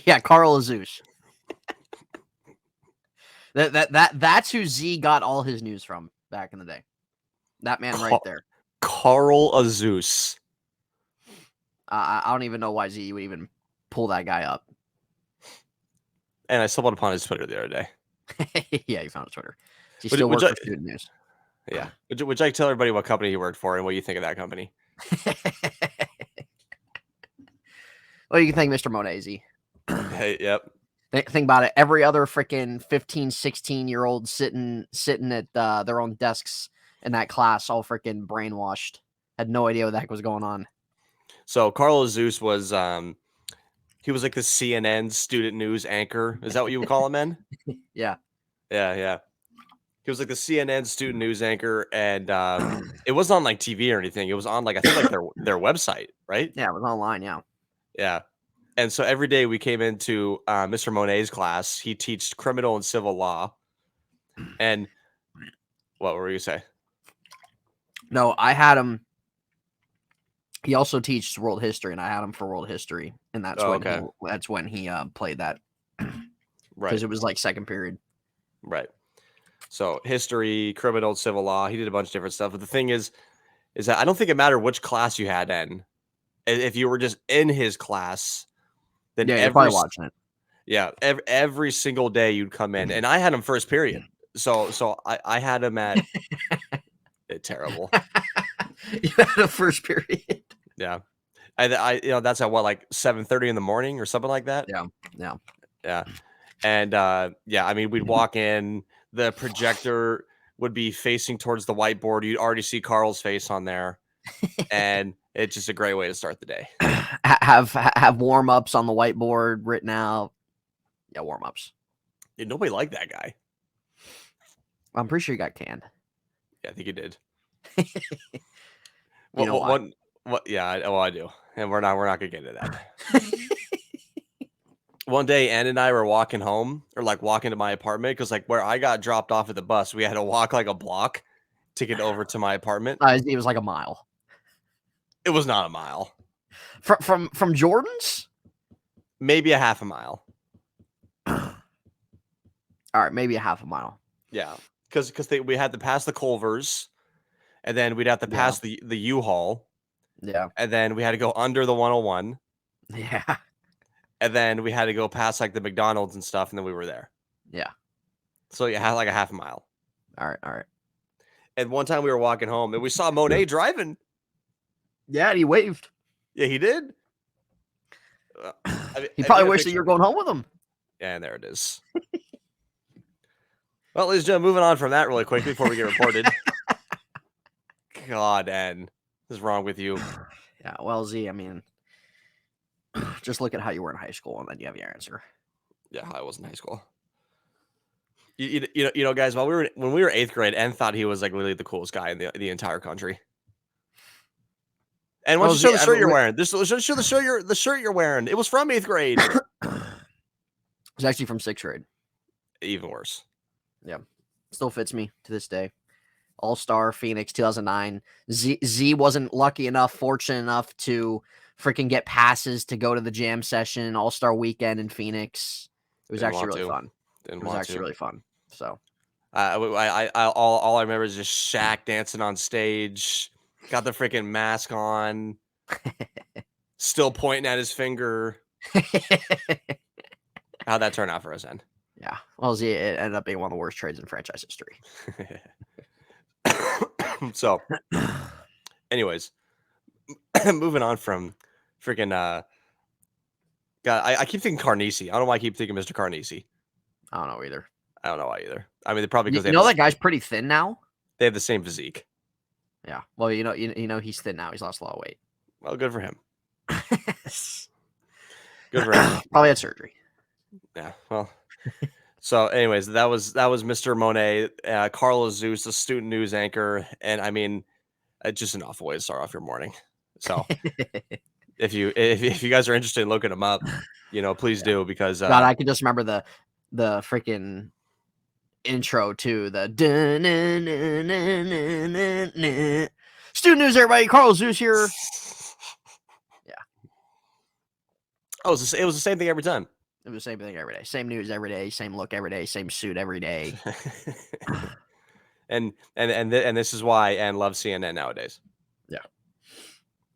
Yeah, Carl Azus. That's who Z got all his news from back in the day. That man right there. Carl Azus. I don't even know why Z would even pull that guy up. And I stumbled upon his Twitter the other day. Yeah, he found his Twitter. He still works for Student News. Yeah. Would you like to tell everybody what company he worked for and what you think of that company? What do you think, Mr. Monet, Z? Hey, yep. Think about it. Every other freaking 15, 16-year-old sitting at their own desks in that class, all freaking brainwashed. Had no idea what the heck was going on. So Carl Azus was he was like the CNN student news anchor. Is that what you would call him, man? Yeah. Yeah. He was like the CNN student news anchor, and it wasn't on like TV or anything. It was on like I think like their website, right? Yeah, it was online. Yeah. Yeah. And so every day we came into Mr. Monet's class. He teached criminal and civil law. And what were you say? No, I had him. He also teaches world history, and I had him for world history, and that's when he played that, right? Because it was like second period, right? So history, criminal, civil law. He did a bunch of different stuff. But the thing is that I don't think it mattered which class you had in. If you were just in his class, then you're probably watching it. Yeah, every single day you'd come in, and I had him first period. So I had him at terrible. You had a first period. Yeah, I that's at what, like 7:30 in the morning or something like that. Yeah. And I mean, we'd walk in, the projector would be facing towards the whiteboard. You'd already see Carl's face on there, and it's just a great way to start the day. Have warm-ups on the whiteboard written out. Yeah, warm-ups. Yeah, nobody liked that guy. I'm pretty sure he got canned. Yeah, I think he did. You know why? Yeah, I do, and we're not gonna get into that. One day, Ann and I were walking home, or like walking to my apartment, because like where I got dropped off at the bus, we had to walk like a block to get over to my apartment. It was like a mile. It was not a mile. From Jordan's? Maybe a half a mile. All right, maybe a half a mile. Yeah, because we had to pass the Culvers, and then we'd have to pass the U-Haul. Yeah. And then we had to go under the 101. Yeah. And then we had to go past like the McDonald's and stuff, and then we were there. Yeah. So you had like a half a mile. All right. And one time we were walking home, and we saw Monet driving. Yeah, and he waved. Yeah, he did. He probably wished that you were going home with him. Yeah, and there it is. Well, ladies and gentlemen, moving on from that really quick before we get reported. God, Ann, what is wrong with you? Yeah, well, Z, I mean, just look at how you were in high school, and then you have your answer. Yeah, I was in high school. You know, guys, when we were 8th grade, Ann thought he was like literally the coolest guy in the entire country. And why don't you show the shirt you're wearing? Show the shirt you're wearing. It was from 8th grade. It was actually from 6th grade. Even worse. Yeah, still fits me to this day. All-Star Phoenix 2009. Z wasn't fortunate enough to freaking get passes to go to the jam session All-Star weekend in Phoenix. It was actually really fun. It was actually really fun. So, all I remember is just Shaq dancing on stage, got the freaking mask on, still pointing at his finger. How'd that turn out for us, then? Yeah, well, Z, it ended up being one of the worst trades in franchise history. So, anyways, moving on from freaking God, I keep thinking Carnesi. I don't know why I keep thinking Mr. Carnesi. I don't know either. I don't know why either. I mean, they're probably because that guy's pretty thin now. They have the same physique. Yeah. Well, you know he's thin now. He's lost a lot of weight. Well, good for him. Good for him. Probably had surgery. Yeah. Well. So, anyways, that was Mr. Monet, Carl Azus, the student news anchor, and I mean, just an awful way to start off your morning. So, if you guys are interested in looking him up, please do, because God, I can just remember the freaking intro to the student news. Everybody, Carl Azus here. Yeah. Oh, it was the same thing every time. It was the same thing every day. Same news every day. Same look every day. Same suit every day. and this is why Ann loves CNN nowadays. Yeah.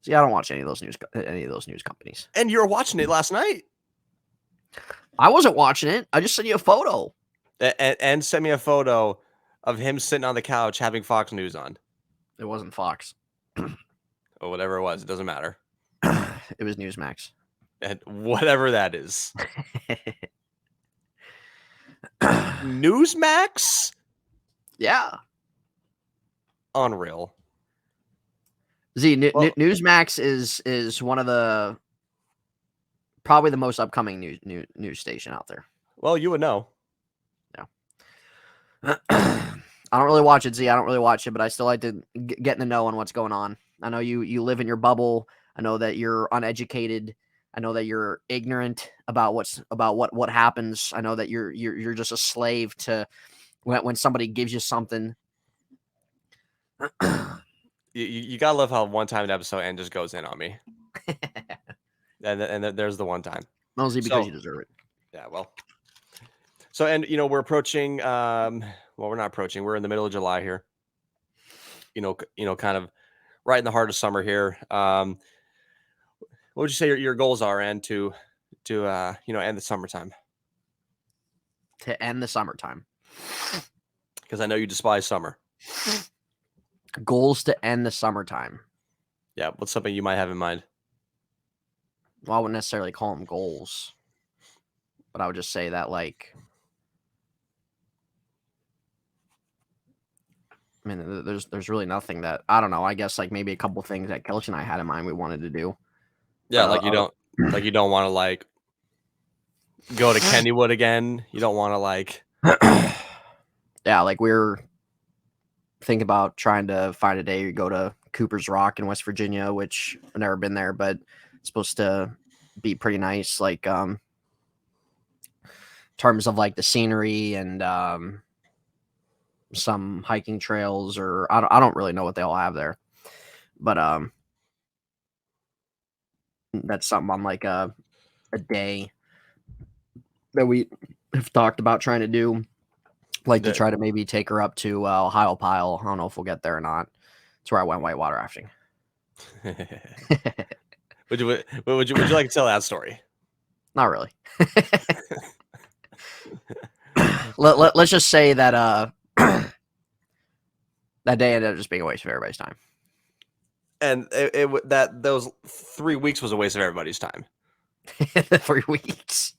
See, I don't watch any of those news companies. And you were watching it last night. I wasn't watching it. I just sent you a photo. And sent me a photo of him sitting on the couch having Fox News on. It wasn't Fox. Or whatever it was. It doesn't matter. It was Newsmax. And whatever that is. Newsmax? Yeah. Unreal. Newsmax is one of the probably the most upcoming news station out there. Well, you would know. Yeah. I don't really watch it, Z. I don't really watch it, but I still like to get in the know on what's going on. I know you live in your bubble. I know that you're uneducated. I know that you're ignorant about what happens. I know that you're just a slave to when somebody gives you something. You gotta love how one time an episode and just goes in on me. and there's the one time. Mostly because you deserve it. Yeah, well. So, and we're approaching. Well, we're not approaching. We're in the middle of July here. Kind of right in the heart of summer here. What would you say your goals are, and to end the summertime? To end the summertime, because I know you despise summer. Goals to end the summertime. Yeah, what's something you might have in mind? Well, I wouldn't necessarily call them goals, but I would just say that, like, I mean, there's really nothing that, I don't know. I guess like maybe a couple things that Kelsey and I had in mind we wanted to do. Yeah, like you don't want to like go to Kennywood again. You don't want to like. Yeah, like we're thinking about trying to find a day to go to Cooper's Rock in West Virginia, which I've never been there, but it's supposed to be pretty nice. Like, in terms of like the scenery and some hiking trails, or I don't really know what they all have there, but that's something on like a day that we have talked about trying to do. Like to try to maybe take her up to Ohio Pile. I don't know if we'll get there or not. It's where I went whitewater rafting. Would you like to tell that story? Not really. Let's just say that that day ended up just being a waste of everybody's time. And those 3 weeks was a waste of everybody's time. 3 weeks.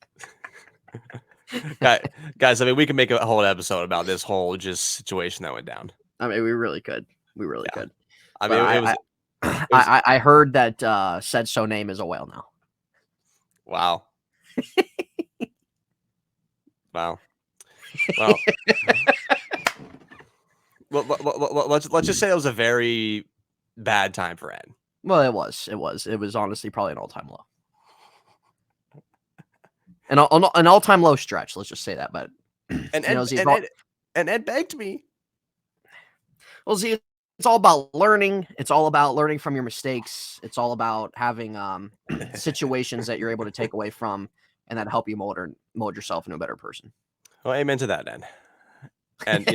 Guys, I mean, we can make a whole episode about this whole just situation that went down. I mean, we really could. We really could. I mean, I heard that said so name is a whale now. Wow. Wow. Well, let's just say it was a very bad time for Ed. Well, it was. It was honestly probably an all-time low. An all-time low stretch. Let's just say that. But Ed begged me. Well, see, it's all about learning. It's all about learning from your mistakes. It's all about having situations that you're able to take away from and that help you mold yourself into a better person. Well, amen to that, Ed. And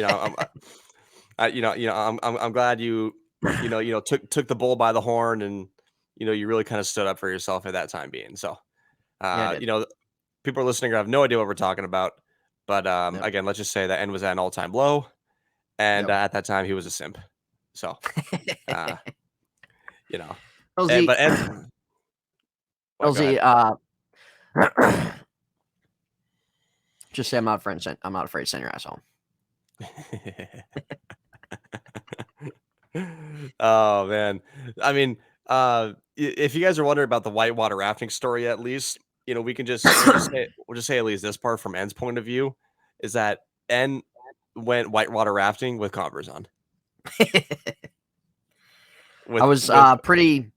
I'm glad you took the bull by the horn, and you really kind of stood up for yourself at that time being. So, people are listening have no idea what we're talking about, but again, let's just say that N was at an all-time low, and at that time he was a simp. So, but N, LZ, just say I'm not afraid to send your ass home. Oh man, I mean, if you guys are wondering about the whitewater rafting story, at least we can just we'll just say at least this part from N's point of view is that N went whitewater rafting with Converse on. I was pretty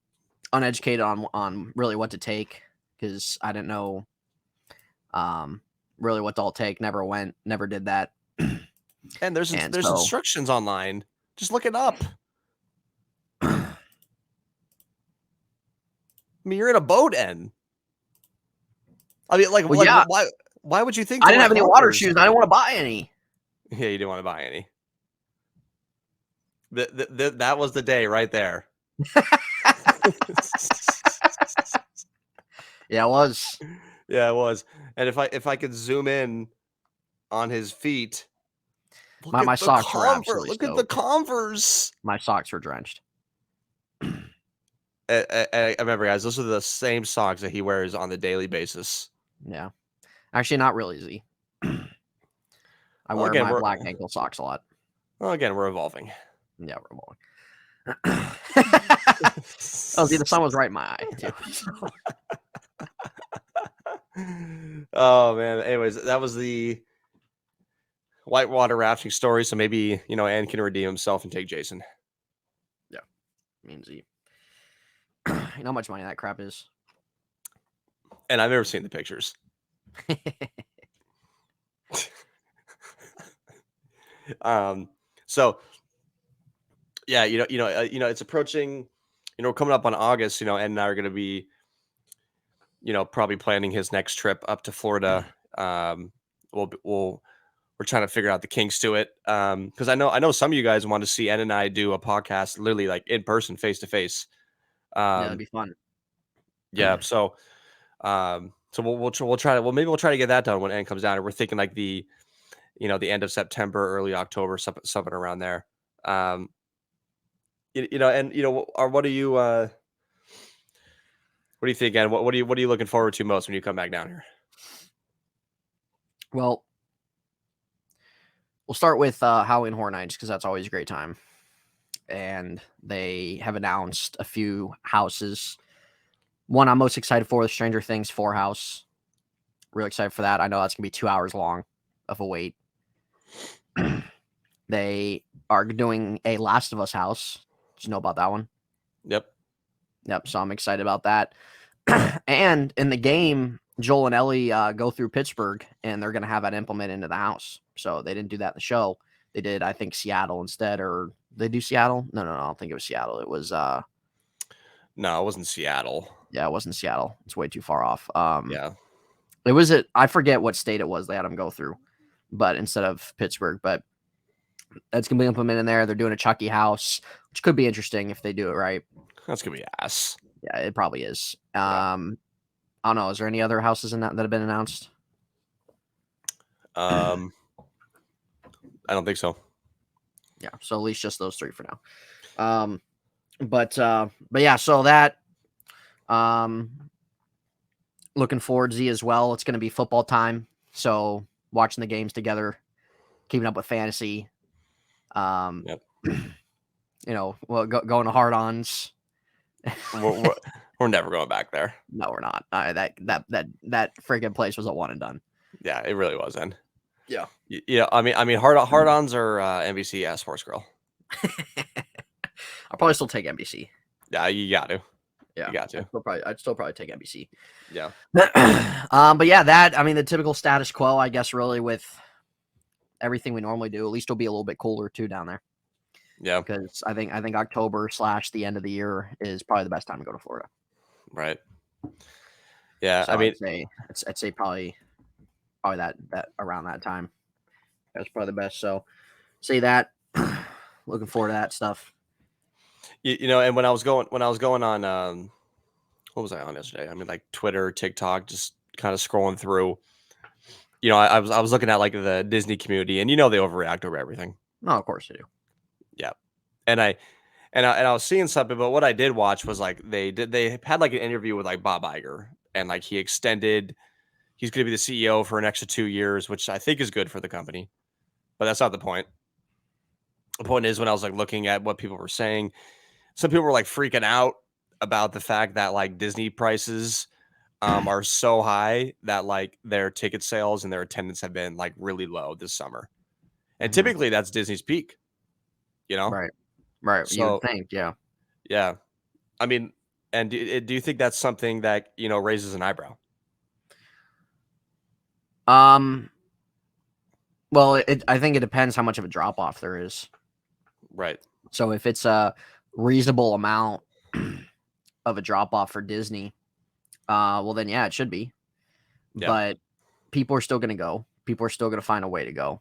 uneducated on really what to take because I didn't know really what to all take. Never did that. And there's instructions online. Just look it up. I mean, you're in a boat, N. I mean, like, Well, yeah, why would you think I to didn't wear have any water Converse? shoes, and I didn't want to buy any. Yeah, you didn't want to buy any. That was the day right there. Yeah, it was. Yeah, it was. And if I could zoom in on his feet, My socks were absolutely Look at the soaked. Converse. My socks were drenched. I remember, guys, those are the same socks that he wears on the daily basis. Yeah. Actually, not really, Z. I Well, wear again, my black ankle socks a lot. we're evolving. Yeah, we're rolling. Oh, Z, the sun was right in my eye, too. Oh man. Anyways, that was the whitewater rafting story. So maybe Ann can redeem himself and take Jason. Yeah, me and Z. You know how much money that crap is? And I've never seen the pictures. So yeah, it's approaching. We're coming up on August. Ed and I are going to be, probably planning his next trip up to Florida. We're trying to figure out the kinks to it. Because I know some of you guys want to see Ed and I do a podcast, literally like in person, face to face. Yeah, that'd be fun. Yeah. So we'll try to maybe we'll try to get that done when Ed comes down. And we're thinking like the end of September, early October, something around there. And what do you think, Ed? What are you looking forward to most when you come back down here? Well, we'll start with Halloween Horror Nights because that's always a great time. And they have announced a few houses. One I'm most excited for is Stranger Things 4 house. Really excited for that. I know that's going to be 2 hours long of a wait. They are doing a Last of Us house. Did you know about that one? Yep. So I'm excited about that. And in the game, Joel and Ellie go through Pittsburgh, and they're going to have that implement into the house. So they didn't do that in the show. They did, I think, Seattle instead, or they do Seattle? No, I don't think it was Seattle. It was no, it wasn't Seattle. Yeah, it wasn't Seattle. It's way too far off. Yeah. It was I forget what state it was they had them go through, but instead of Pittsburgh, but that's gonna be implemented in there. They're doing a Chucky house, which could be interesting if they do it right. That's gonna be ass. Yeah, it probably is. Yeah. I don't know. Is there any other houses in that have been announced? I don't think so. Yeah, so at least just those 3 for now. But yeah, so that looking forward Z as well. It's going to be football time, so watching the games together, keeping up with fantasy. Yep. Going to hard-ons. We're never going back there. No, we're not. That freaking place was a one and done. Yeah, it really was. Then. Yeah. Yeah. I mean, hard-ons or NBC Sports Grill. I'll probably still take NBC. Yeah, you got to. Yeah, you got to. I'd still probably take NBC. Yeah. But yeah, the typical status quo, I guess, really with everything we normally do. At least it'll be a little bit cooler too down there. Yeah, because I think October / the end of the year is probably the best time to go to Florida. Right. Yeah, so I mean, I'd say probably that around that time. That's probably the best. So, say that. Looking forward to that stuff. And when I was going on, what was I on yesterday? I mean, like Twitter, TikTok, just kind of scrolling through. I was looking at like the Disney community, and they overreact over everything. No, of course they do. Yeah, and I was seeing something, but what I did watch was like they had like an interview with like Bob Iger, and like he's going to be the CEO for an extra 2 years, which I think is good for the company, but that's not the point. The point is, when I was like looking at what people were saying, some people were like freaking out about the fact that like Disney prices are so high that like their ticket sales and their attendance have been like really low this summer. And typically that's Disney's peak, Right. So, you would think, yeah. Yeah. I mean, and do you think that's something that, raises an eyebrow? Well, I think it depends how much of a drop off there is. Right. So if it's a reasonable amount of a drop off for Disney, well then yeah, it should be. Yeah. but people are still going to go. People are still going to find a way to go.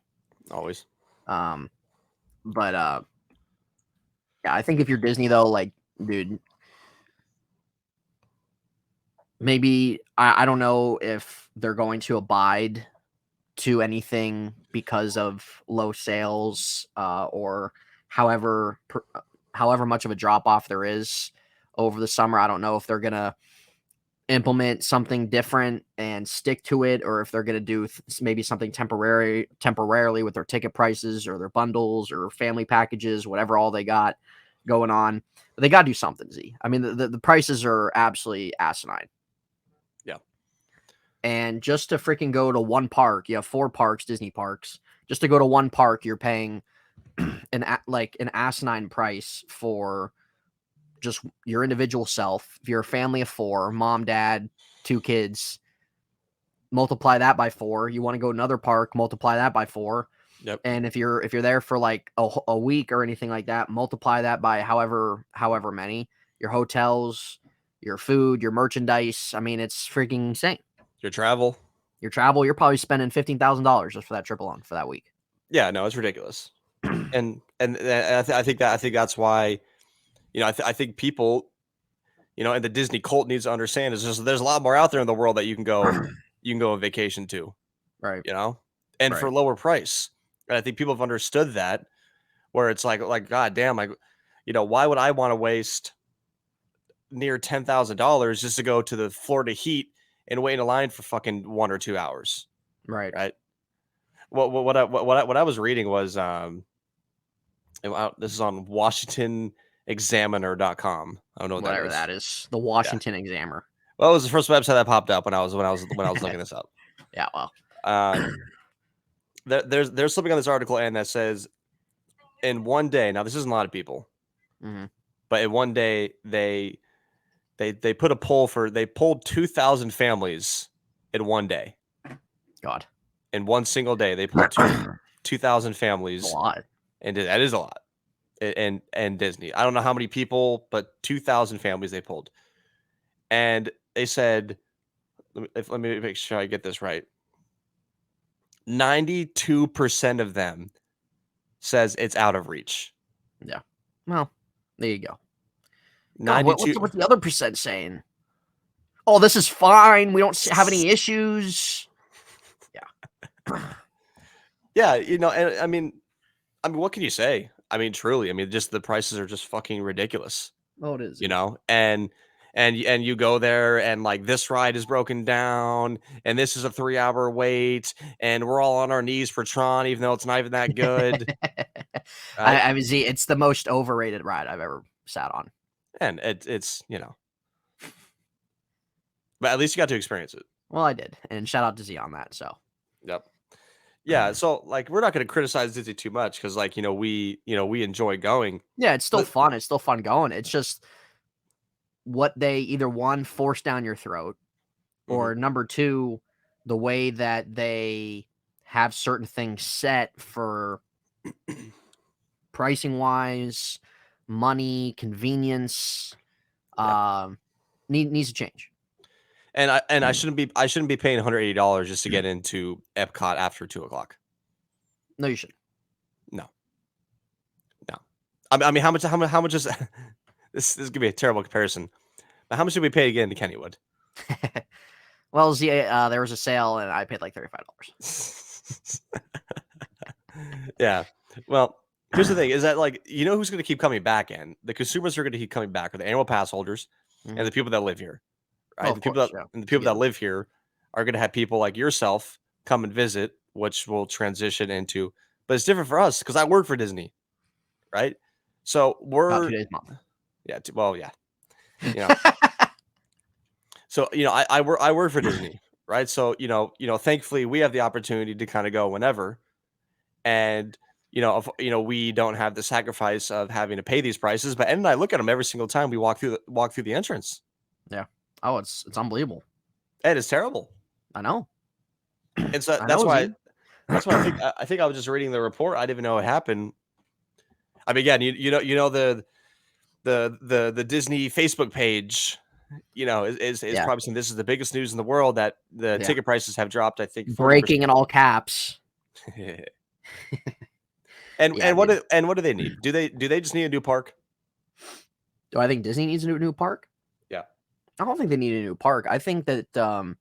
Always. But yeah, I think if you're Disney though, like, dude, maybe I don't know if they're going to abide to anything because of low sales, or however however much of a drop off there is over the summer. I don't know if they're gonna implement something different and stick to it, or if they're gonna do maybe something temporarily with their ticket prices or their bundles or family packages, whatever all they got going on. But they got to do something. Z. I mean, the prices are absolutely asinine. Yeah. And just to freaking go to one park, you have 4 parks, Disney parks. Just to go to one park, you're paying an asinine price for just your individual self. If you're a family of 4, mom, dad, 2 kids, multiply that by 4. You want to go to another park, multiply that by 4. Yep. And if you're there for like a week or anything like that, multiply that by however many. Your hotels, your food, your merchandise. I mean, it's freaking insane. Your travel. Your travel, you're probably spending $15,000 just for that trip alone for that week. Yeah, no, it's ridiculous. and I think that's why, I think people, and the Disney cult needs to understand is just there's a lot more out there in the world that you can go on vacation to, Right. And for a lower price. And I think people have understood that, where it's like God damn, like, why would I want to waste near $10,000 just to go to the Florida heat and wait in a line for fucking 1 or 2 hours? Right. Right. What I was reading was this is on WashingtonExaminer.com. I don't know what Whatever that that is. is. The Washington Examiner. Well, it was the first website that popped up when I was looking this up. Yeah, well. There's something on this article and that says in one day. Now this isn't a lot of people, but in one day they put a poll they polled 2,000 families in one day. God. In one single day, they pulled 2,000 families. That's a lot. And that is a lot. And Disney. I don't know how many people, but 2,000 families they pulled. And they said, let me make sure I get this right. 92% of them says it's out of reach. Yeah. Well, there you go. 92. God, what's the other percent saying? Oh, this is fine. We don't have any issues. Yeah. Yeah, and I mean, what can you say? I mean, truly, I mean, just the prices are just fucking ridiculous. Oh, it is. And you go there and like this ride is broken down and this is a 3-hour wait and we're all on our knees for Tron, even though it's not even that good. Right? I mean, Z, it's the most overrated ride I've ever sat on. And it's but at least you got to experience it. Well, I did. And shout out to Z on that. So, yep. Yeah. So like, we're not going to criticize Disney too much. Cause like, we enjoy going. Yeah, it's still fun. It's still fun going. It's just what they either one force down your throat, or number 2, the way that they have certain things set for pricing wise, money, convenience, needs to change. And I shouldn't be paying $180 just to get into Epcot after 2:00. No, you should. No. I mean, how much is this is gonna be a terrible comparison. But how much did we pay to get into Kennywood? Well, Z, there was a sale and I paid like $35. Yeah. Well, here's the thing: is that like who's going to keep coming back? And the consumers are going to keep coming back are the annual pass holders and the people that live here, right? Oh, the people that live here are going to have people like yourself come and visit, which will transition into. But it's different for us because I work for Disney, right? So we're about 2 days a month. Yeah. Well, yeah. So I work for Disney, right? So thankfully we have the opportunity to kind of go whenever, and if, we don't have the sacrifice of having to pay these prices. But Ed and I look at them every single time we walk through the entrance. Yeah. Oh, it's unbelievable. Ed, it's terrible. I know. And so that's why I think I was just reading the report. I didn't even know it happened. I mean, again, the Disney Facebook page is Yeah. probably saying this is the biggest news in the world that the Yeah. ticket prices have dropped, I think, 40%. Breaking in all caps. and Yeah, and what dude. do, and what do they need? Do they just need a new park? Do I think Disney needs a new park? Yeah. I don't think they need a new park. I think that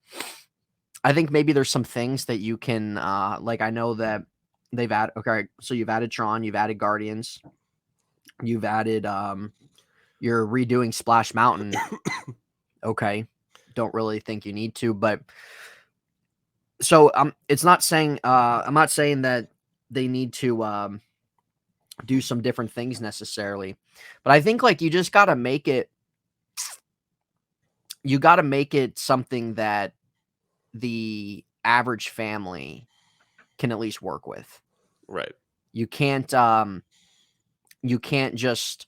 I think maybe there's some things that you can like I know that they've added okay, so you've added Tron, you've added Guardians, you've added you're redoing Splash Mountain. Okay. Don't really think you need to, but so it's not saying I'm not saying that they need to do some different things necessarily. But I think like you just got to make it something that the average family can at least work with. Right. You can't just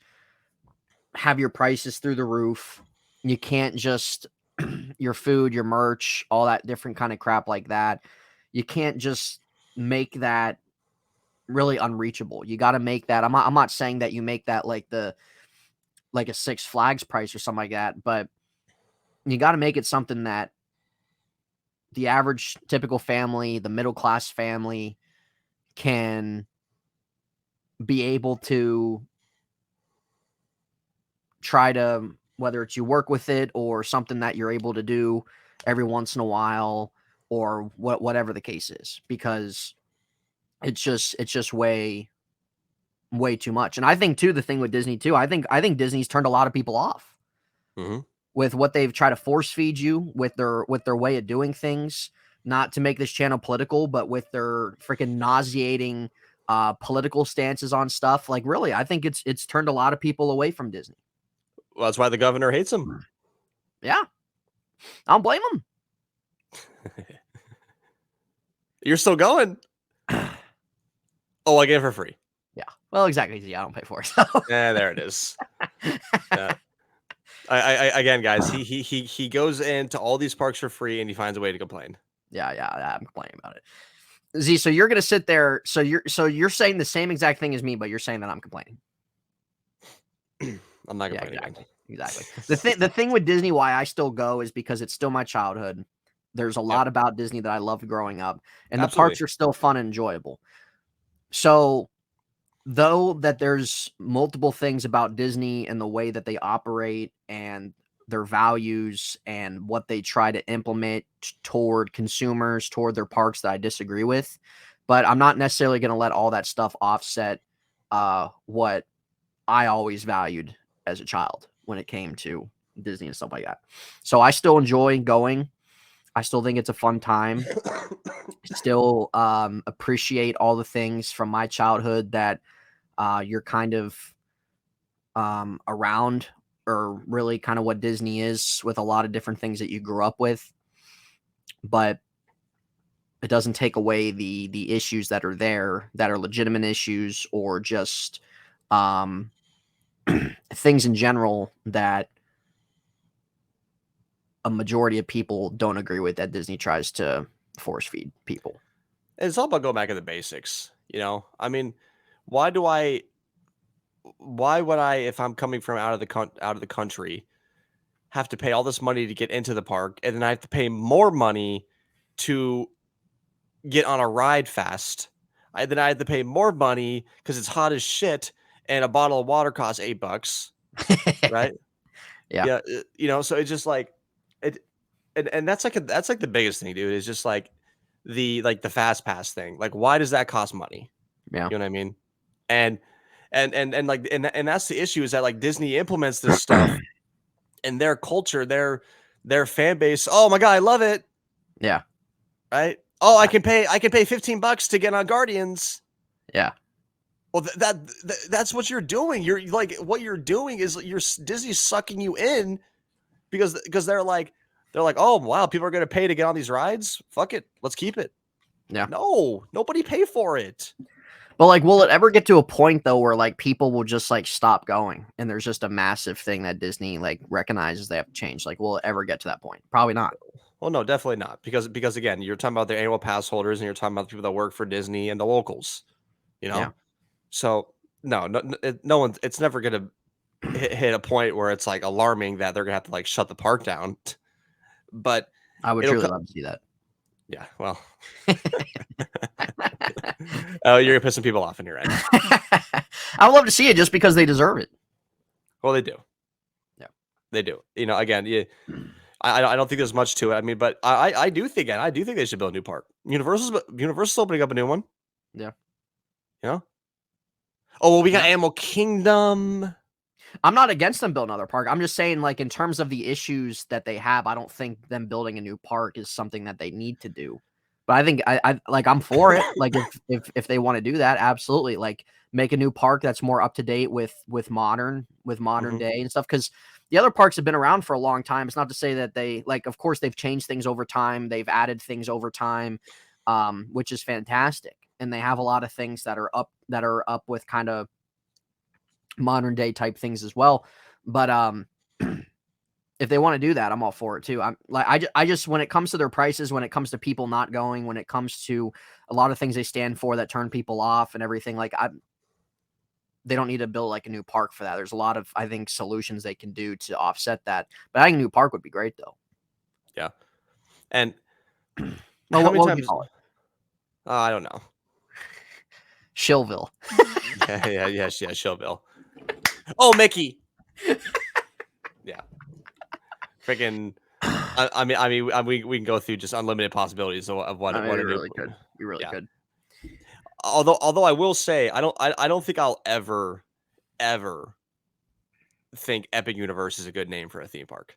have your prices through the roof. You can't just your food, your merch, all that different kind of crap like that. You can't just make that really unreachable. You got to make that. I'm not saying that you make that like a Six Flags price or something like that, but you got to make it something that the average typical family, the middle class family can be able to try to, whether it's you work with it or something that you're able to do every once in a while or whatever the case is, because it's just way too much. And I think too, the thing with Disney too, I think Disney's turned a lot of people off Mm-hmm. with what they've tried to force feed you with their way of doing things. Not to make this channel political, but with their freaking nauseating political stances on stuff. Like really, I think it's turned a lot of people away from Disney. Well, that's why the governor hates him. Yeah, I don't blame them. You're still going. Oh, I get it for free. Yeah, well, exactly. Yeah, I don't pay for it. So. Yeah, there it is. I again, guys, he goes into all these parks for free and he finds a way to complain. Yeah, I'm complaining about it. Z, so you're gonna sit there. So you're saying the same exact thing as me, but you're saying that I'm complaining. I'm not Yeah, complaining. exactly. The thing with Disney, why I still go, is because it's still my childhood. There's a lot about Disney that I loved growing up, and the parks are still fun and enjoyable. So, though that there's multiple things about Disney and the way that they operate and their values and what they try to implement toward consumers, toward their parks that I disagree with, but I'm not necessarily going to let all that stuff offset what I always valued as a child when it came to Disney and stuff like that. So I still enjoy going. I still think it's a fun time. Still appreciate all the things from my childhood that you're kind of around, or really kind of what Disney is with a lot of different things that you grew up with. But it doesn't take away the issues that are there that are legitimate issues, or just things in general that a majority of people don't agree with that Disney tries to force feed people. It's all about going back to the basics. I mean, why would I, if I'm coming from out of the country, have to pay all this money to get into the park, and then I have to pay more money to get on a ride fast? Then I have to pay more money because it's hot as shit, and a bottle of water costs $8, right? Yeah. Yeah, so it's just like it, and that's like the biggest thing, dude. Is just like the fast pass thing. Like, why does that cost money? Yeah. You know what I mean? And like and that's the issue, is that like Disney implements this stuff in their culture, their fan base. Oh my god, I love it. Yeah. Right? Oh, I can pay $15 to get on Guardians. Yeah. Well, that's what you're doing. You're like, what you're doing is Disney's sucking you in because they're like, oh wow, people are gonna pay to get on these rides. Fuck it, let's keep it. Yeah. No, nobody pay for it. But like, will it ever get to a point though where like people will just like stop going, and there's just a massive thing that Disney like recognizes they have to change? Like, will it ever get to that point? Probably not. Well, no, definitely not, because again, you're talking about the annual pass holders, and you're talking about the people that work for Disney and the locals. Yeah. So no one. It's never gonna. hit a point where it's like alarming that they're gonna have to like shut the park down. But I would it'll truly love to see that. yeah, well, oh, you're gonna piss some people off in your end. I would love to see it just because they deserve it. Well, they do. Yeah, they do. Again, yeah, I don't think there's much to it. I mean, but I do think they should build a new park. Universal's opening up a new one. yeah. You know. Oh well, we got Yeah. Animal Kingdom. I'm not against them building another park. I'm just saying, like, in terms of the issues that they have, I don't think them building a new park is something that they need to do. But I think I like I'm for it. Like if they want to do that, absolutely. Like make a new park that's more up to date with modern Mhm. day and stuff. Because the other parks have been around for a long time. It's not to say that they like. Of course, they've changed things over time. They've added things over time, which is fantastic. And they have a lot of things that are up with kind of modern day type things as well. But if they want to do that, I'm all for it too. I'm like I just when it comes to their prices, when it comes to people not going, when it comes to a lot of things they stand for that turn people off and everything, like they don't need to build like a new park for that. There's a lot of I think solutions they can do to offset that. But I think a new park would be great though. Yeah. And Well, how what many would you times? call it? I don't know. Shillville. Yeah, Showville. Oh, Mickey. Yeah. Freaking. We can go through just unlimited possibilities of what I mean, what we a new. really could. We really Yeah. could. Although I will say I don't think I'll ever think Epic Universe is a good name for a theme park.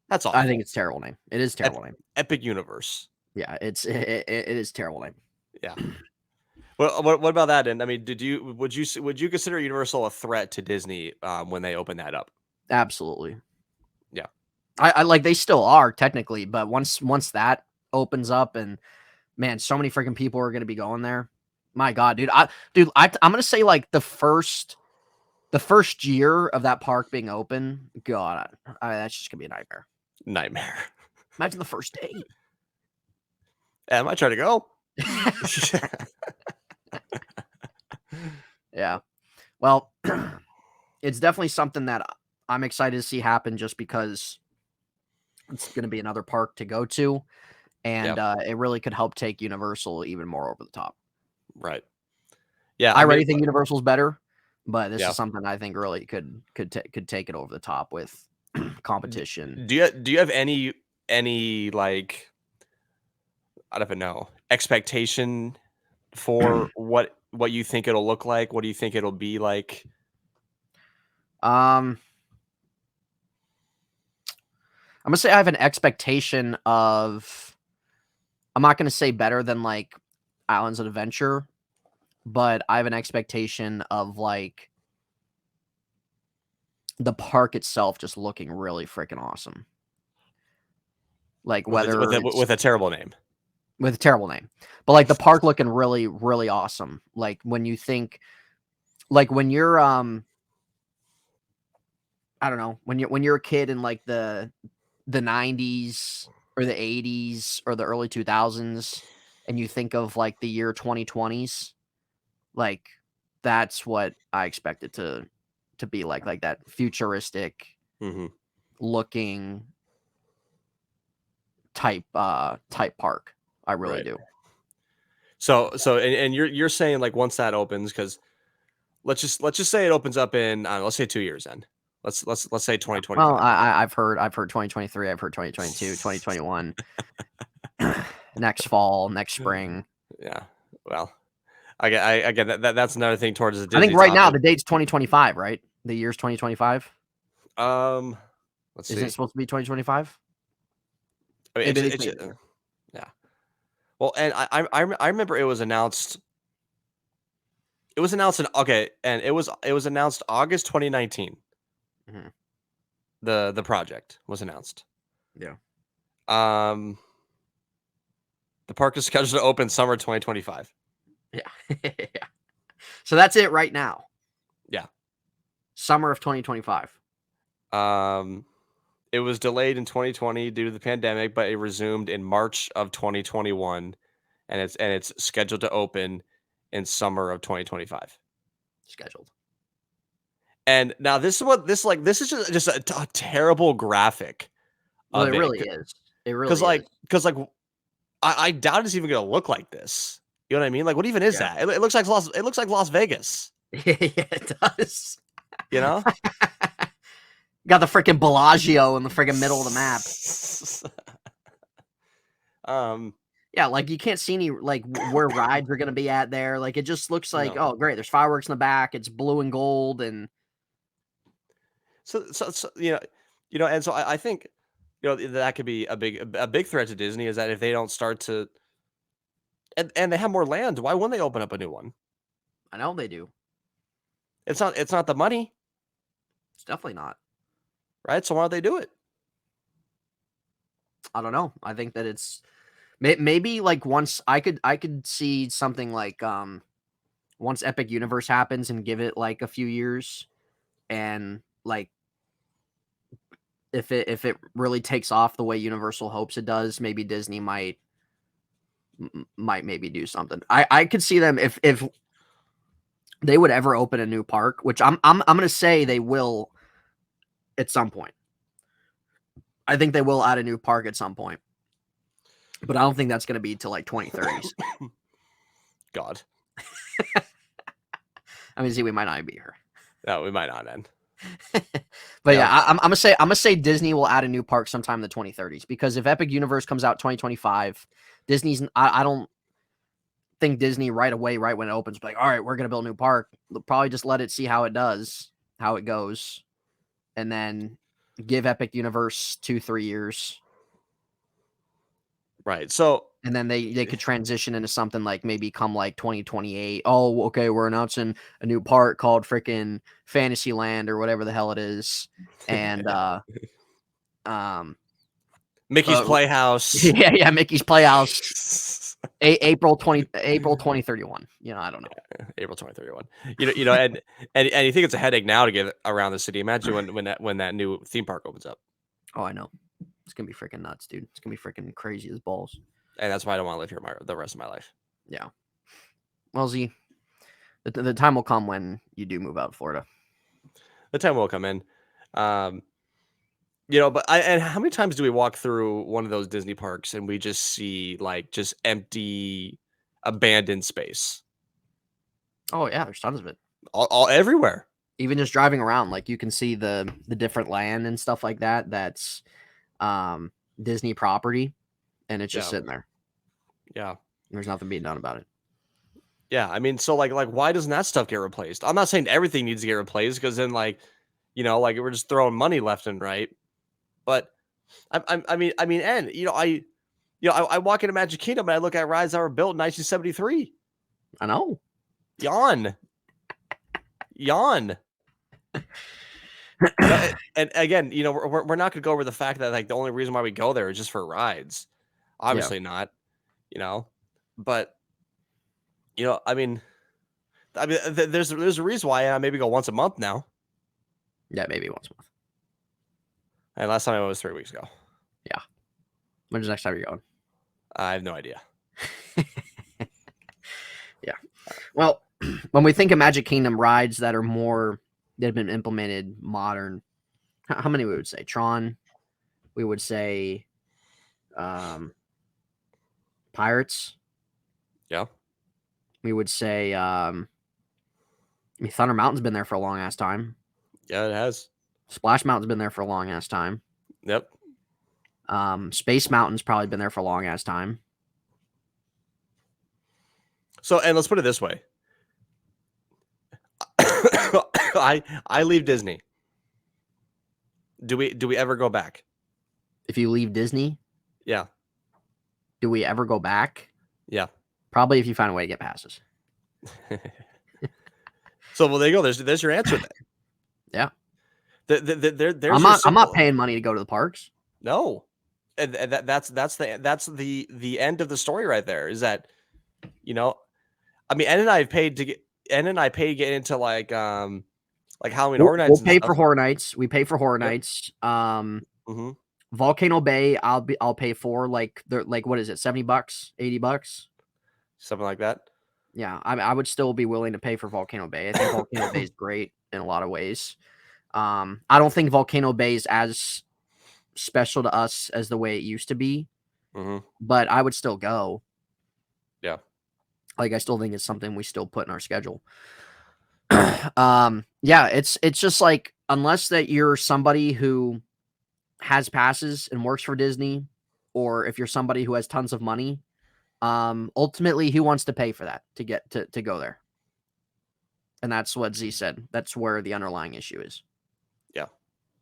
That's I think awful. it's a terrible name. It is a terrible name. Epic Universe. Yeah, it is a terrible name. Yeah. What about that? And I mean, would you consider Universal a threat to Disney when they open that up? Absolutely. Yeah. I like they still are technically, but once that opens up and man, so many freaking people are gonna be going there. My God, dude. I'm gonna say like the first year of that park being open, God, that's just gonna be a nightmare. Nightmare. Imagine the first day. Am I trying to go? Yeah. Well, it's definitely something that I'm excited to see happen just because it's gonna be another park to go to. And Yeah. it really could help take Universal even more over the top. Right. Yeah. I I already mean, think Universal's better, but this yeah. is something I think really could take it over the top with competition. Do you have any like I don't even know expectation for what you think it'll look like? What do you think it'll be like? Um, I'm gonna say I have an expectation of. I'm not gonna say better than like Islands of Adventure, but I have an expectation of like the park itself just looking really freaking awesome. Like whether it's With a terrible name. with a terrible name, but like the park looking really, really awesome. Like when you think, like when you're I don't know, when you're a kid in like the 90s or the 80s or the early 2000s and you think of like the year 2020s, like that's what I expect it to be like that futuristic Hmm. looking type park. I really Right. do. And you're saying like once that opens, because let's just say it opens up in I don't know, let's say 2 years then. Let's say Yeah. Well, 2025. I've heard 2023, I've heard 2022, 2021. Next fall, next spring. Yeah. Well, I get that's another thing towards the I think Disney right now topic. the date's 2025, right? The year's 2025. Um, let's Isn't it see. supposed to be 2025? I mean, Maybe they it's changed it. yeah. Well, and I remember it was announced. It was announced in okay, and it was announced August 2019. Mhm. The project was announced. Yeah. Um, the park is scheduled to open summer 2025. Yeah. Yeah. So that's it right now. Yeah. Summer of 2025. Um, it was delayed in 2020 due to the pandemic, but it resumed in March of 2021, and it's scheduled to open in summer of 2025. Scheduled. And now this is just a terrible graphic Well, of it it. really is. It Because really is. I doubt it's even gonna look like this. You know what I mean? Like, what even is Yeah. that? It looks like Las Vegas. Yeah, it does. You know? Got the freaking Bellagio in the freaking middle of the map. Yeah, like you can't see any like where rides are gonna be at there. Like it just looks like, No. oh great, there's fireworks in the back. It's blue and gold, and So and so I think that could be a big threat to Disney is that if they don't start to and they have more land, why wouldn't they open up a new one? I know they do. It's not the money, It's definitely not. right? So why don't they do it? I don't know. I think that it's maybe like once I could see something like once Epic Universe happens and give it like a few years, and like if it really takes off the way Universal hopes it does, maybe Disney might maybe do something. I could see them if they would ever open a new park, which I'm gonna say they will at some point. I think they will add a new park at some point, but I don't think that's gonna be till like 2030s. God, I mean, see, we might not be here. no, we might not end. But yeah, I'm gonna say Disney will add a new park sometime in the 2030s, because if Epic Universe comes out 2025, Disney's I don't think Disney right away, right when it opens, be like, all right, we're gonna build a new park. They'll probably just let it see how it does, how it goes, and then give Epic Universe 2-3 years, Right. So and then they could transition into something like maybe come like 2028. Oh, okay, we're announcing a new park called freaking Fantasyland or whatever the hell it is, and Mickey's Playhouse. yeah, Mickey's Playhouse, April 2031. You know, I don't know. April 2031. And you think it's a headache now to get around the city. Imagine when that new theme park opens up. Oh, I know. It's gonna be freaking nuts, dude. It's gonna be freaking crazy as balls. And that's why I don't want to live here the rest of my life. Yeah. Well, Z, the time will come when you do move out of Florida. The time will come in. But and how many times do we walk through one of those Disney parks and we just see like just empty, abandoned space? Oh yeah, there's tons of it. All everywhere. Even just driving around, like you can see the different land and stuff like that. That's Disney property, and it's just sitting there. Yeah. There's nothing being done about it. Yeah, I mean, so like why doesn't that stuff get replaced? I'm not saying everything needs to get replaced, because then like we're just throwing money left and right. But I mean, and I walk into Magic Kingdom and I look at rides that were built in 1973. I know. Yawn. And again, we're not going to go over the fact that like the only reason why we go there is just for rides. Obviously not. But I mean, there's a reason why I maybe go once a month now. Yeah, maybe once a month. And last time I went was 3 weeks ago. Yeah. When's the next time you're going? I have no idea. Yeah. Well, when we think of Magic Kingdom rides that have been implemented modern, how many we would say? Tron, we would say Pirates. Yeah. We would say Thunder Mountain's been there for a long ass time. Yeah, it has. Splash Mountain's been there for a long ass time. Yep. Space Mountain's probably been there for a long ass time. So, and let's put it this way. I leave Disney. Do we ever go back? If you leave Disney? Yeah. Do we ever go back? Yeah. Probably if you find a way to get passes. So, well, there you go. There's your answer then. Yeah. There's I'm not paying money to go to the parks. No. And that's the end of the story right there, is that I mean, N and I paid to get into like Halloween Horror Nights. We'll pay for Horror Nights. We pay for Horror Nights. Volcano Bay, I'll pay for like what is it, $70, $80, something like that. Yeah, I would still be willing to pay for Volcano Bay. I think Volcano Bay is great in a lot of ways. I don't think Volcano Bay is as special to us as the way it used to be, but I would still go. Yeah. Like, I still think it's something we still put in our schedule. Yeah, it's just like, unless that you're somebody who has passes and works for Disney, or if you're somebody who has tons of money, ultimately, who wants to pay for that to get to go there? And that's what Z said. That's where the underlying issue is. Yeah.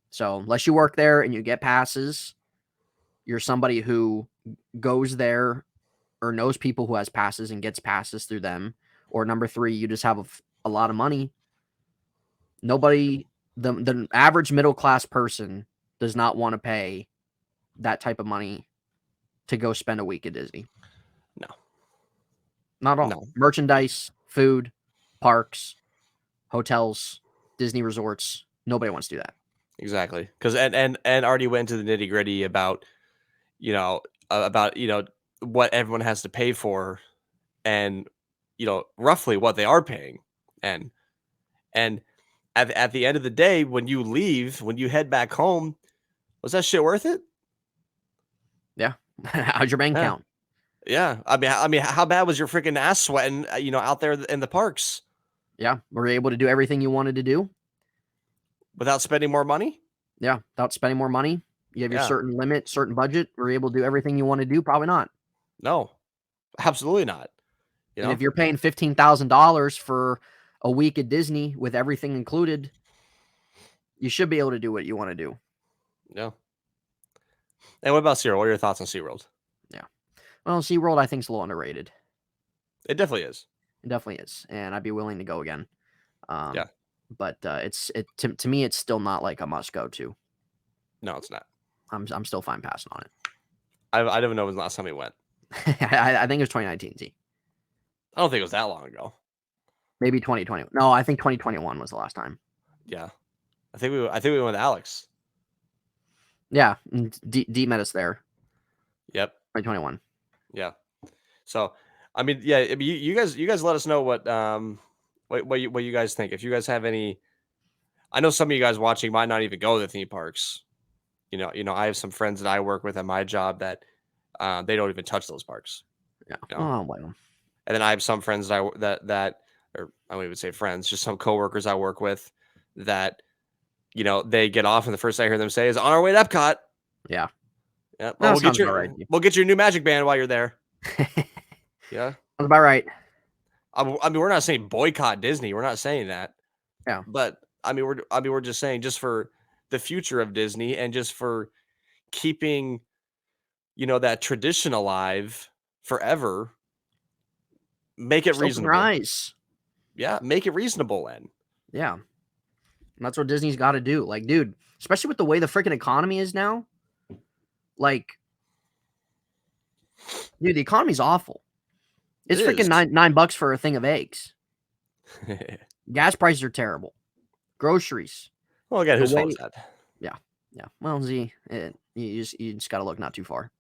So unless you work there and you get passes, you're somebody who goes there or knows people who has passes and gets passes through them. Or number three, you just have a lot of money. Nobody, the average middle class person does not want to pay that type of money to go spend a week at Disney. No. Not all. No. Merchandise, food, parks, hotels, Disney resorts. Nobody wants to do that. Exactly. Because and already went into the nitty gritty about about what everyone has to pay for, and roughly what they are paying, and at the end of the day, when you leave, when you head back home, was that shit worth it? Yeah. How's your bank Yeah. count? Yeah. I mean, how bad was your freaking ass sweating, out there in the parks Yeah. Were you able to do everything you wanted to do? without spending more money? Yeah. Without spending more money? You have your Yeah. certain limit, certain budget. Were you able to do everything you want to do? Probably not. No, absolutely not. You And know? if you're paying $15,000 for a week at Disney with everything included, you should be able to do what you want to do. Yeah. And what about SeaWorld? What are your thoughts on SeaWorld? Yeah. Well, SeaWorld, I think, is a little underrated. It definitely is. It definitely is. And I'd be willing to go again. Yeah. But to me, it's still not like a must go to. No, it's not. I'm still fine passing on it. I don't know when the last time we went. I think it was 2019. Z. I don't think it was that long ago. Maybe 2020. No, I think 2021 was the last time. Yeah. I think we went with Alex. Yeah, D met us there. Yep. 2021. Yeah. So, I mean, yeah, I mean, you guys let us know what you guys think. If you guys have any, I know some of you guys watching might not even go to the theme parks. I have some friends that I work with at my job that they don't even touch those parks. Yeah. You Well, know? I don't blame them. And then I have some friends that or I don't even say friends, just some coworkers I work with that they get off and the first thing I hear them say is on our way to Epcot. Yeah. Yeah. No, Well, sounds about right. we'll get your new Magic Band while you're there. Yeah. Sounds about right. I mean, we're not saying boycott Disney. We're not saying that. Yeah. But we're just saying, just for the future of Disney and just for keeping that tradition alive forever, make it Just open your reasonable. eyes. Yeah, make it reasonable then. Yeah. And that's what Disney's got to do. Like, dude, especially with the way the freaking economy is now. Like, dude, the economy's awful. It's freaking $9 for a thing of eggs. Gas prices are terrible. Groceries. Well, again, whose fault is that? Yeah. Yeah. Well, Z, you just got to look not too far.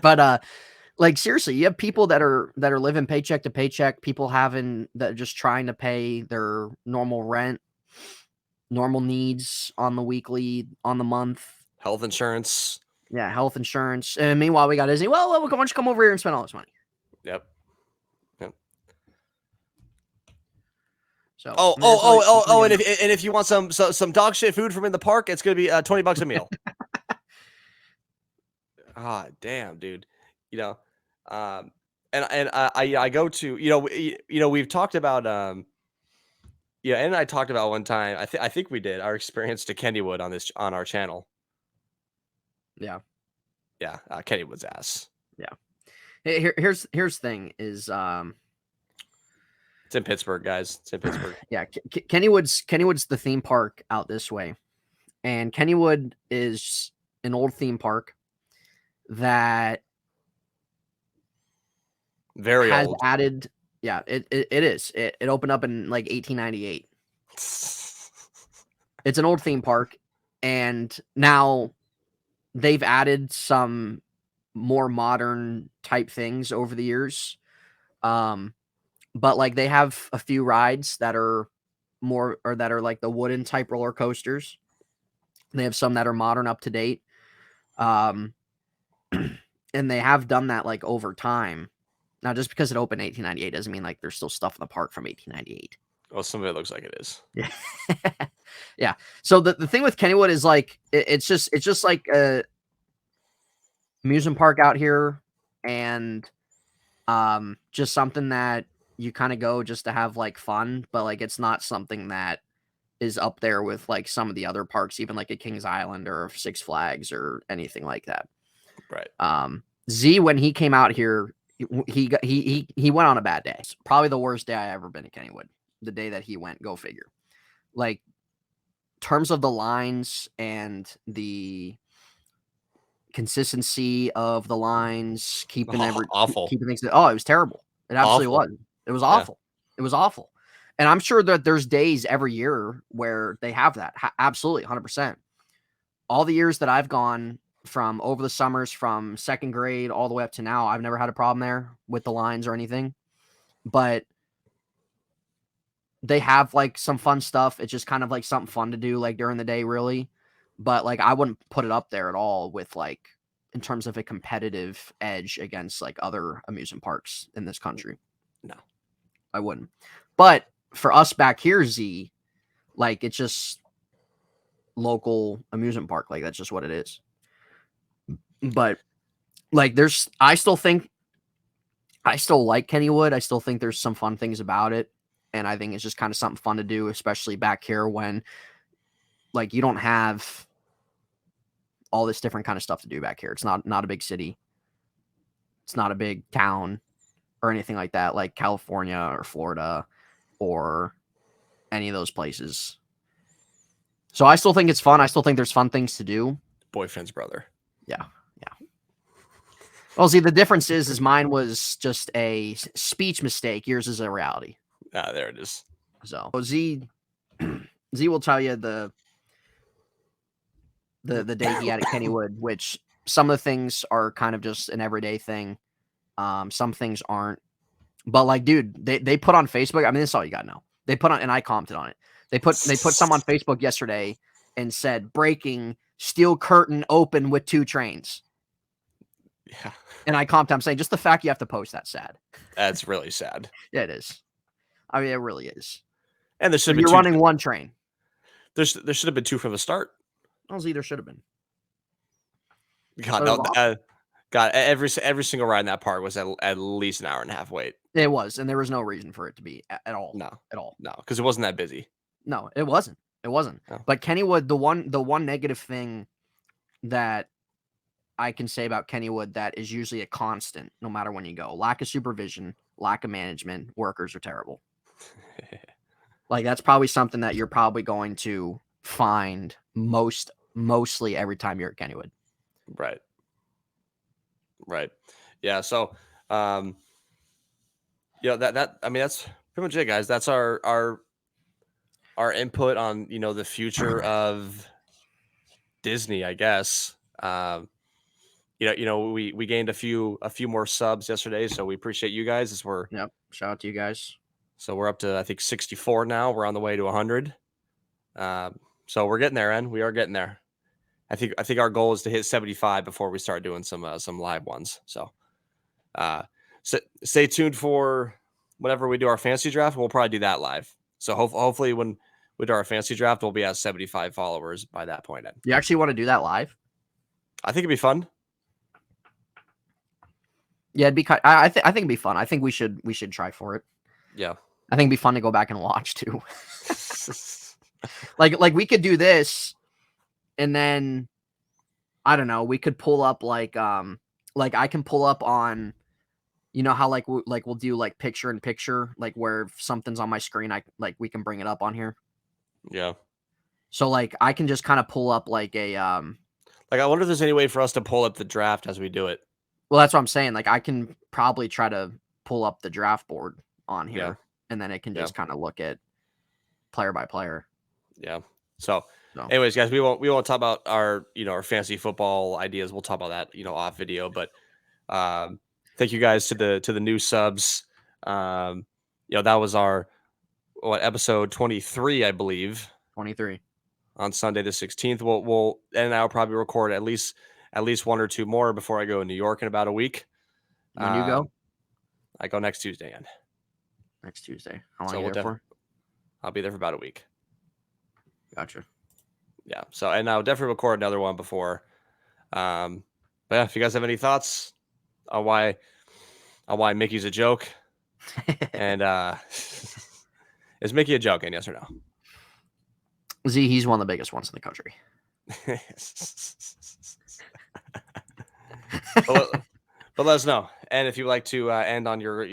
But like, seriously, you have people that are living paycheck to paycheck, people that are just trying to pay their normal rent, normal needs on the weekly, on the month. Health insurance. Yeah, health insurance. And meanwhile, we got Disney. Well, why don't you come over here and spend all this money? Yep. So and if you want some dog shit food from in the park, it's gonna be $20 a meal. Ah, damn, dude. And I go to we've talked about and I talked about one time. I think we did our experience to Kennywood on our channel. Yeah. Yeah, Kennywood's ass. Yeah. Here's the thing is it's in Pittsburgh, guys. It's in Pittsburgh. Yeah, Kennywood's the theme park out this way. And Kennywood is an old theme park that very has old. Added, yeah, it is. It opened up in like 1898. It's an old theme park, and now they've added some more modern type things over the years. But like they have a few rides that are more or that are like the wooden type roller coasters. They have some that are modern, up to date. Um, and they have done that like over time. Now, just because it opened 1898 doesn't mean like there's still stuff in the park from 1898. Well, some of it looks like it is. Yeah. Yeah. So the thing with Kennywood is like it's just like a amusement park out here, and just something that you kind of go just to have like fun, but like it's not something that is up there with like some of the other parks, even like a Kings Island or Six Flags or anything like that. Right. Z, when he came out here, he went on a bad day. It's probably the worst day I ever been to Kennywood. The day that he went, go figure. Like, terms of the lines and the consistency of the lines, keeping Awful. keeping things. Oh, it was terrible. It absolutely Awful. was. It was awful. Yeah. It was awful. And I'm sure that there's days every year where they have that. Absolutely, 100%. All the years that I've gone from over the summers, from second grade all the way up to now, I've never had a problem there with the lines or anything. But they have like some fun stuff. It's just kind of like something fun to do like during the day, really. But like I wouldn't put it up there at all with like in terms of a competitive edge against like other amusement parks in this country. No, I wouldn't. But for us back here, Z, like it's just local amusement park. Like that's just what it is. But like I still like Kennywood. I still think there's some fun things about it. And I think it's just kind of something fun to do, especially back here when like you don't have all this different kind of stuff to do back here. It's not a big city. It's not a big town or anything like that, like California or Florida or any of those places. So I still think it's fun. I still think there's fun things to do. Boyfriend's brother. Yeah. Well, see, the difference is mine was just a speech mistake. Yours is a reality. Ah, there it is. So Z will tell you the day he had at Kennywood, which some of the things are kind of just an everyday thing. Some things aren't. But like, dude, they put on Facebook. I mean, this is all you got to know. They put on, and I commented on it. They put some on Facebook yesterday and said, breaking, steel curtain open with 2 trains. Yeah. And I commented, I'm saying just the fact you have to post that's sad. That's really sad. Yeah, it is. I mean, it really is. And there should have been you're running 1 train. There should have been 2 from the start. Honestly, there should have been. God, no, God, every single ride in that park was at least an hour and a half wait. It was, and there was no reason for it to be at all. No, at all. No, because it wasn't that busy. No, it wasn't. It wasn't. Oh. But Kennywood, the one negative thing that I can say about Kennywood that is usually a constant, no matter when you go: lack of supervision, lack of management. Workers are terrible. Like that's probably something that you're probably going to find mostly every time you're at Kennywood. Right. Yeah. So, that I mean, that's pretty much it, guys. That's our input on, the future of Disney, I guess. We gained a few more subs yesterday, so we appreciate you guys as we're. Yep. Shout out to you guys. So we're up to, I think, 64 now. We're on the way to 100. So we're getting there, and we are getting there. I think our goal is to hit 75 before we start doing some live ones. So, stay tuned for whenever we do our fantasy draft. We'll probably do that live. So hopefully when we do our fantasy draft, we'll be at 75 followers by that point. You actually want to do that live? I think it'd be fun. Yeah, it'd be. I think it'd be fun. I think we should try for it. Yeah, I think it'd be fun to go back and watch too. like we could do this. And then, I don't know, we could pull up like I can pull up on, how we'll do like picture in picture, like where if something's on my screen, we can bring it up on here. Yeah. So like I can just kind of pull up like a like I wonder if there's any way for us to pull up the draft as we do it. Well, that's what I'm saying. Like I can probably try to pull up the draft board on here, and then it can just kind of look at player by player. Yeah. So. Anyways, guys, we won't talk about our fantasy football ideas. We'll talk about that, off video. But Thank you guys to the new subs. That was our episode 23, I believe. 23 on Sunday the 16th. We'll and I'll probably record at least one or two more before I go to New York in about a week. When you go? I go next Tuesday. Next Tuesday. How long are you there for? I'll be there for about a week. Gotcha. Yeah. So, and I'll definitely record another one before. But yeah, if you guys have any thoughts on why Mickey's a joke, and is Mickey a joke? And yes or no? Z, he's one of the biggest ones in the country. but let us know. And if you'd like to end on your,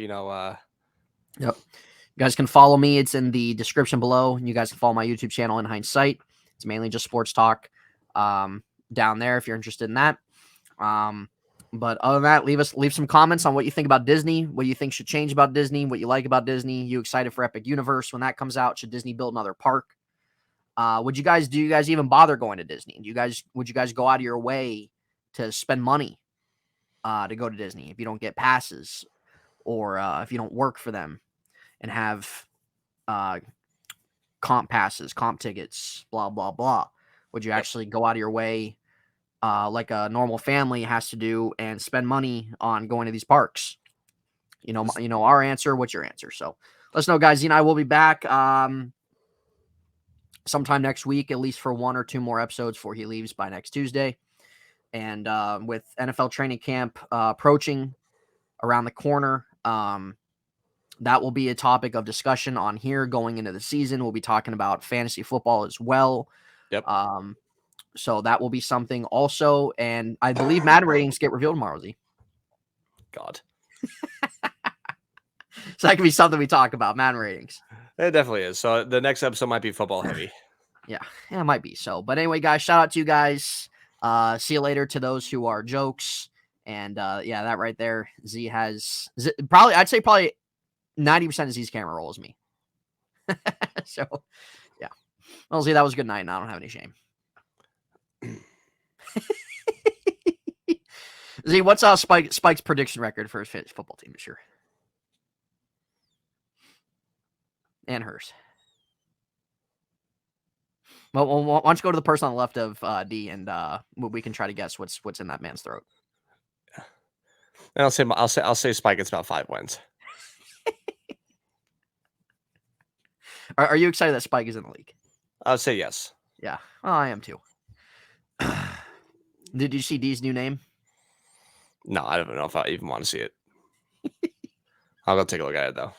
Yep. You guys can follow me. It's in the description below. You guys can follow my YouTube channel in hindsight. It's mainly just sports talk down there if you're interested in that. But other than that, leave some comments on what you think about Disney, what you think should change about Disney, what you like about Disney. You excited for Epic Universe when that comes out? Should Disney build another park? Do you guys even bother going to Disney? Would you guys go out of your way to spend money to go to Disney if you don't get passes or if you don't work for them and have comp passes, comp tickets, blah, blah, blah? Would you actually go out of your way like a normal family has to do and spend money on going to these parks? You know our answer. What's your answer? So let us know, guys. I will be back sometime next week, at least for one or two more episodes before he leaves by next Tuesday. And with NFL training camp approaching around the corner, that will be a topic of discussion on here going into the season. We'll be talking about fantasy football as well. Yep. So that will be something also. And I believe Madden ratings get revealed tomorrow, Z. God. So that could be something we talk about, Madden ratings. It definitely is. So the next episode might be football heavy. Yeah, it might be so. But anyway, guys, shout out to you guys. See you later to those who are jokes. And yeah, that right there, Z has probably, I'd say probably 90% of Z's camera roll is me. So yeah. Well, Z, that was a good night, and I don't have any shame. Z, what's Spike's prediction record for his football team this year? And hers. Well, why don't you go to the person on the left of D, and we can try to guess what's in that man's throat. And I'll say Spike gets about 5 wins. Are you excited that Spike is in the league? I'll say yes. Yeah, well, I am too. Did you see D's new name? No, I don't know if I even want to see it. I'll go take a look at it, though.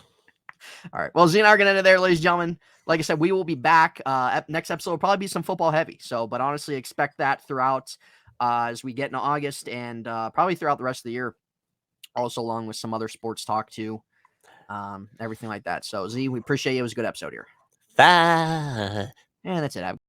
All right. Well, Z and I are going to end it there, ladies and gentlemen. Like I said, we will be back. Next episode will probably be some football heavy. But honestly, expect that throughout as we get into August and probably throughout the rest of the year. Also, along with some other sports talk, too. Everything like that. So, Z, we appreciate you. It was a good episode here. Bye. And that's it.